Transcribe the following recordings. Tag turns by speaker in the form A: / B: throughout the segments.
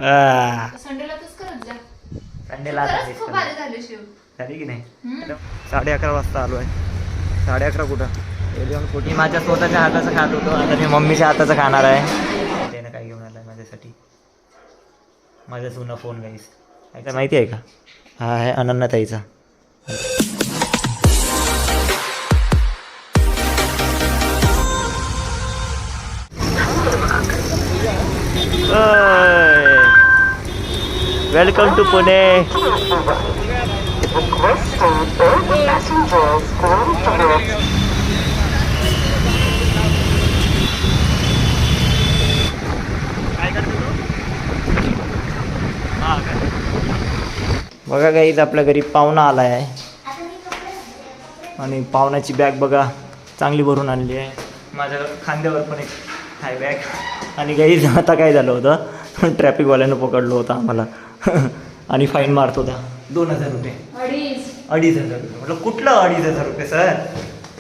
A: संडेला तूच करत जा.
B: संडेला
A: खरंच खूप भारी झाले शिव.
B: झाली की नाही? 11:30 वाजता आलो आहे. 11:30 कुठं मी माझ्या स्वतःच्या हाताचं खात होतो, आता मी मम्मीच्या हाताचं खाणार आहे. त्यानं काय घेऊन आलाय माझ्यासाठी? माझा जुना फोन गाईस. काय माहिती आहे का? हा आहे अनन्याताईचा. Welcome to Pune. बघा गाईज आपल्या घरी पाहुणा आला आहे आणि पाहुण्याची बॅग बघा चांगली भरून आणली आहे. माझ्या खांद्यावर पण एक हाय बॅग. आणि गाईज आता काय झालं होतं, ट्रॅफिकवाल्यानं पकडलं होतं आम्हाला आणि फाईन मारत होता 2,000 रुपये. 2,500 रुपये. म्हटलं कुठलं 2,500 रुपये सर?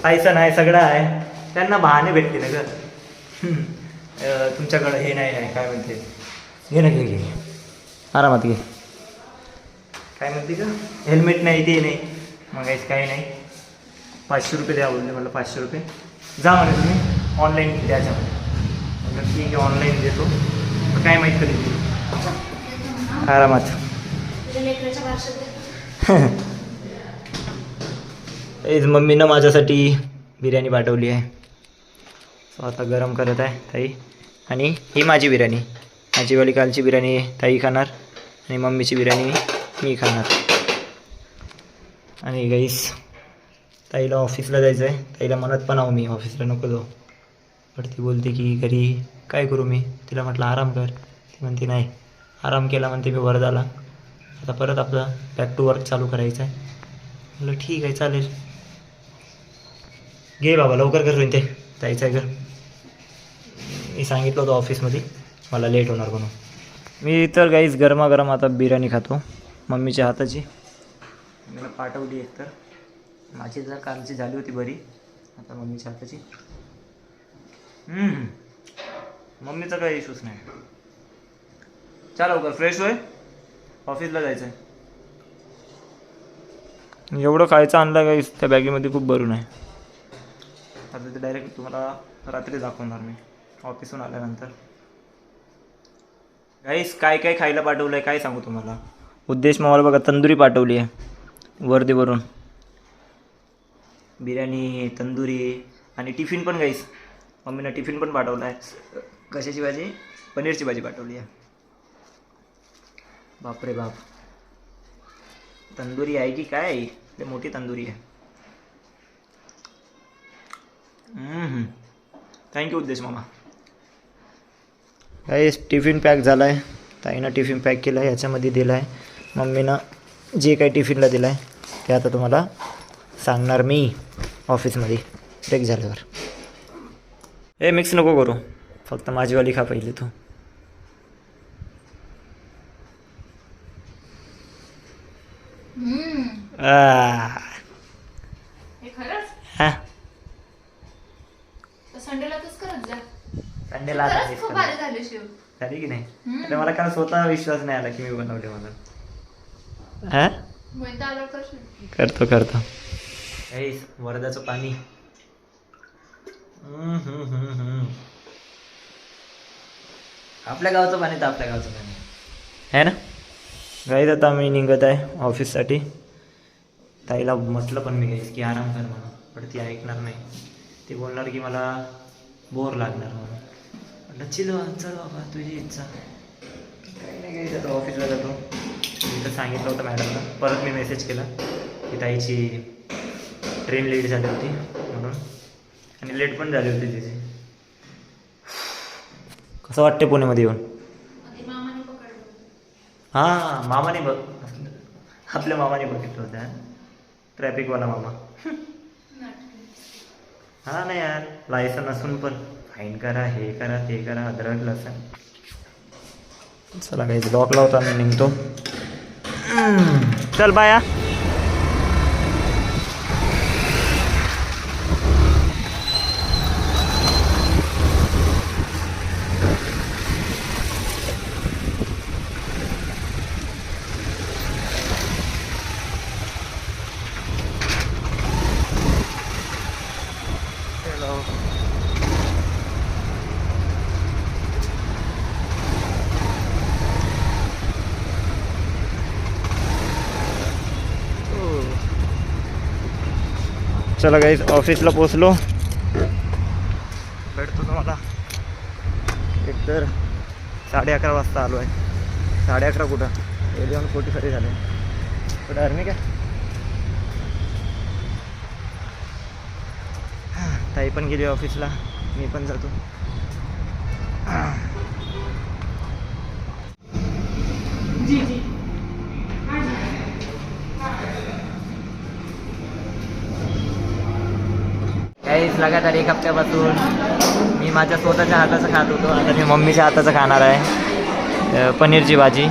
B: पैसा नाही सगळं आहे. त्यांना बहाणे भेटते ना ग. तुमच्याकडं हे नाही काय म्हणते, घे ना घे आरामात घे. काय म्हणते का हेल्मेट नाही ते नाही. मग काही नाही 500 रुपये द्या बोलले. म्हटलं 500 रुपये जा म्हणे तुम्ही ऑनलाईन द्यायच्यामध्ये. म्हटलं ठीक आहे ऑनलाईन देतो. काय माहीत कधी आरामात. मम्मीनं माझ्यासाठी बिर्याणी पाठवली आहे. सो आता गरम करत आहे ताई. आणि ही माझी बिर्याणी. माझीवाली कालची बिर्याणी ताई खाणार आणि मम्मीची बिर्याणी मी खाणार. आणि गाईस ताईला ऑफिसला जायचं आहे. ताईला म्हणत पण आहो मी ऑफिसला नको जाऊ, पण ती बोलते की घरी काय करू मी. तिला म्हटलं आराम कर. ती म्हणते नाही आराम केला म्हणते मी वर झाला, आता परत आपलं बॅक टू वर्क चालू करायचं आहे. म्हटलं ठीक आहे चालेल. घे बाबा लवकर कर ते जायचं आहे. मी सांगितलं होतं ऑफिसमध्ये मला लेट होणार म्हणून. मी तर गाईस गरमागरम आता बिर्याणी खातो मम्मीच्या हाताची. मला पाठवली एक तर. माझी जर कालची झाली होती बरी, आता मम्मीच्या हाताची. मम्मीचा काही इश्यूच नाही. चला लवकर फ्रेश होय, ऑफिसला जायचं आहे. एवढं खायचं आणलं गाईस त्या बॅगेमध्ये खूप भरून आहे. आता ते डायरेक्ट तुम्हाला रात्री दाखवणार मी ऑफिसहून आल्यानंतर. गाईस काय काय खायला पाठवलं आहे काय सांगू तुम्हाला. उद्देश मामाला बघा तंदुरी पाठवली आहे वर्धेवरून. बिर्याणी तंदुरी आणि टिफिन पण गाईस मम्मीनं टिफिन पण पाठवला आहे. कशाची भाजी? पनीरची भाजी पाठवली आहे. बापरे बाप. तंदुरी आहे की काय? ते मोठी तंदुरी आहे. थँक्यू उद्देश मामा. गाईस टिफिन पॅक झाला आहे. ताईनं टिफिन पॅक केला आहे, याच्यामध्ये दिला आहे. मम्मीनं जे काही टिफिनला दिलं आहे ते आता तुम्हाला सांगणार मी ऑफिसमध्ये ब्रेक झाल्यावर. हे मिक्स नको करू, फक्त माझीवाली खा पहिली तू. हां
A: संडेला तूच करत जा.
B: संडेला आता
A: खूप भारी झाले शिव.
B: झाली की नाही? आता मला काल स्वतः विश्वास नाही आला की मी बनवले म्हणून. हां करतो काहीच वरदाचं पाणी. आपल्या गावचं पाणी तर आपल्या गावचं पाणी आहे ना. गाईज आता मी निघत आहे ऑफिससाठी. ताईला म्हटलं पण मी गाईज की आराम कर म्हणून, पण ती ऐकणार नाही. ती बोलणार की मला बोर लागणार म्हणून. म्हटलं चल बाबा तुझी इच्छा. काही नाही गाईज आता ऑफिसला जातो. मी तर सांगितलं होतं मॅडमला. परत मी मेसेज केला की ताईची ट्रेन लेट झाली होती म्हणून, आणि लेट पण झाली होती तिची. कसं वाटते पुण्यामध्ये येऊन? हां मामाने आपल्या मामाने बघितलं होतं ट्रॅफिकवाला मामा. हां नाही यार लायसन असून पण फाईन करा हे करा ते करा अद्रक लसण. चला काही लॉक लावतो आणि निघतो. चल बाया. चलो चला गाईज ऑफिसला पोचलो. भेटतो तुम्हाला. एकतर 11:30 वाजता आलो आहे. 11:30 कुठं 11:45 झाले. कुठं आर्मी काय ताई पण गेली ऑफिसला. मी पण जातो. काहीच लगातार 1 हप्त्यापासून मी माझ्या स्वतःच्या हाताचं खात होतो. आता मी मम्मीच्या हाताचं खाणार आहे. पनीरची भाजी.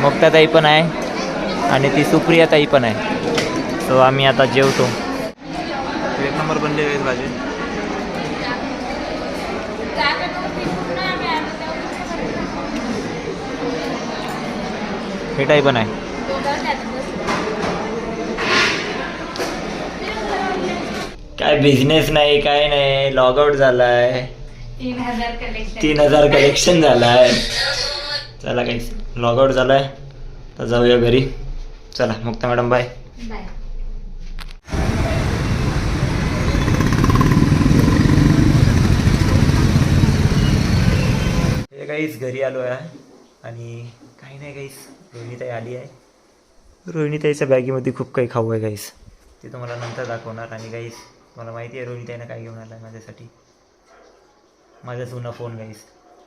B: मुक्ता ताई पण आहे आणि ती सुप्रिया ताई पण आहे. सो आम्ही आता जेवतो. 1 नंबर बनली आहे भाजी. मिठाई पण आहे. काय बिझनेस नाही काय नाही. लॉग आउट झालाय. 3000 कलेक्शन झालाय. चला काही लॉग आउट झालाय तर जाऊया घरी. चला मुक्ता मॅडम बाय.
A: बाय.
B: हे काहीच घरी आलो आहे आणि काही नाही काहीच. रोहिणीताई आली आहे. रोहिणीताईच्या बॅगेमध्ये खूप काही खाऊ आहे काहीच. ते तुम्हाला नंतर दाखवणार. आणि काहीच मला माहिती आहे रोहिणीताईनं काय घेऊन आला आहे माझ्यासाठी. माझा जुना फोन गाईस.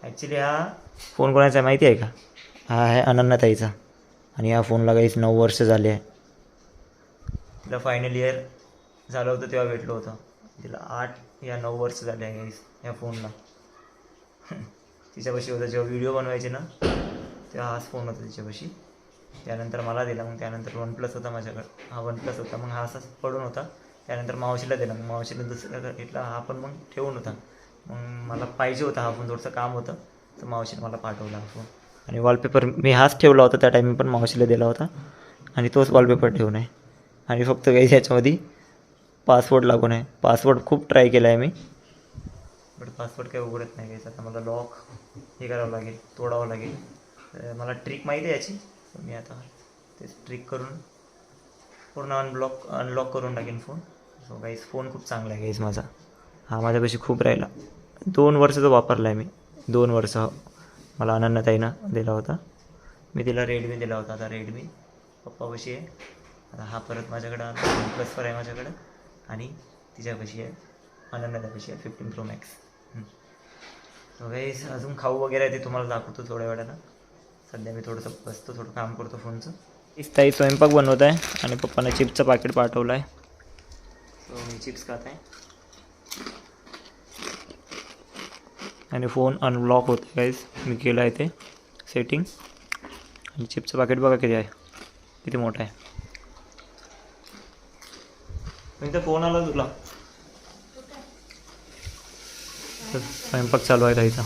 B: ॲक्च्युली हा फोन कोणाचा आहे माहिती आहे का? हा आहे अनन्याताईचा. आणि या फोनला काहीच 9 वर्ष झाले आहे. तिला फायनल इयर झालं होतं तेव्हा भेटलं होतं. तिला 8 या 9 वर्ष झाले आहे गाईस या फोनला. तिच्यापाशी होता जेव्हा व्हिडिओ बनवायचे ना तेव्हा हाच फोन होता तिच्यापाशी. त्यानंतर मला दिला. मग त्यानंतर OnePlus होता माझ्याकडे. हा OnePlus होता. मग हा असाच पडून होता. त्यानंतर मावशीला दिला. मग मावशीला दुसऱ्या घेतला. हा पण मग ठेवून होता. मग मला पाहिजे होता हा फोन. थोडंसं काम होतं तर मावशीने मला पाठवला हा फोन. आणि वॉलपेपर मी हाच ठेवला होता त्या टायमिंग पण मावशीला दिला होता. आणि तोच वॉलपेपर ठेवून आहे. आणि फक्त काही ह्याच्यामध्ये पासवर्ड लागून आहे. पासवर्ड खूप ट्राय केला आहे मी बट पासवर्ड काही उघडत नाही घ्यायचं. आता मला लॉक हे करावं लागेल. तोडावं लागेल. मला ट्रिक माहिती आहे याची. मी आता तेच ट्रिक करून पूर्ण अनलॉक करून टाकेन फोन. सो गाईस फोन खूप चांगला आहे गाईस माझा. हा माझ्यापाशी खूप राहिला. 2 वर्ष जो वापरला आहे मी. 2 वर्ष मला अनन्याताईनं दिला होता. मी तिला रेडमी दिला होता. आता रेडमी पप्पापाशी आहे. आता हा परत माझ्याकडं OnePlus आहे माझ्याकडं. आणि तिच्यापाशी आहे अनन्याताईपाशी आहे 15 Pro Max. सो गाईस अजून खाऊ वगैरे आहे ते तुम्हाला दाखवतो थोड्या वेळानं. सध्या मी थोडंसं बसतो थोडं काम करतो फोनचं. ताई स्वयंपाक बनवत आहे आणि पप्पाने चिप्सचं पाकिट पाठवलं आहे. सो मी चिप्स खात आहे. आणि फोन अनलॉक होतं आहे गाईस. मी केलं आहे ते सेटिंग. आणि चिप्सचं पाकिट बघा किती आहे. किती मोठं आहे. इथं फोन आला तुला. स्वयंपाक चालू आहे ताईचा.